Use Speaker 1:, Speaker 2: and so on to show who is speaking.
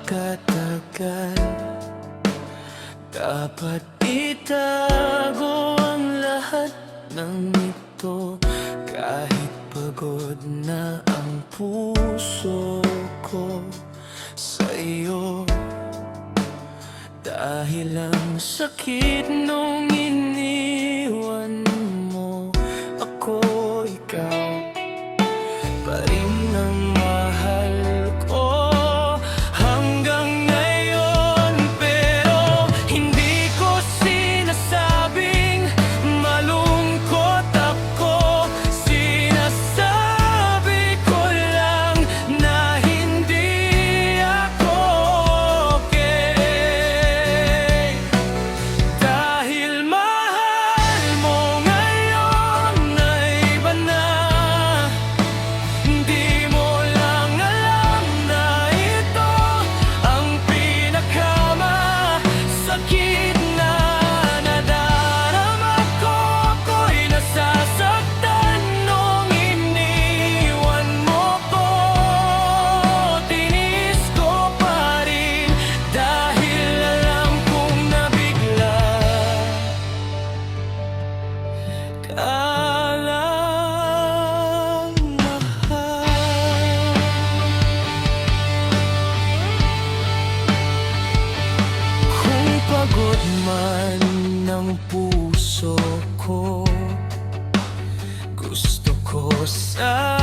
Speaker 1: Katagal dapat itago ang lahat ng ito, kahit pagod na ang puso ko sa iyo, dahil ang sakit nung iniwan mo ako. Ikaw pa rin ang mahal ko hanggang ngayon, pero hindi ko sinasabing malungkot ako. Sinasabi ko lang na hindi ako okay, dahil mahal mo ngayon na iba na. Hindi mo lang alam na ito ang pinakamasakit na nadarama ko. Ako'y nasasaktan nung iniwan mo ko. Tinis ko pa rin dahil alam kong nabigla ka lang mahal. Kung pagod man ng puso ko, gusto ko sa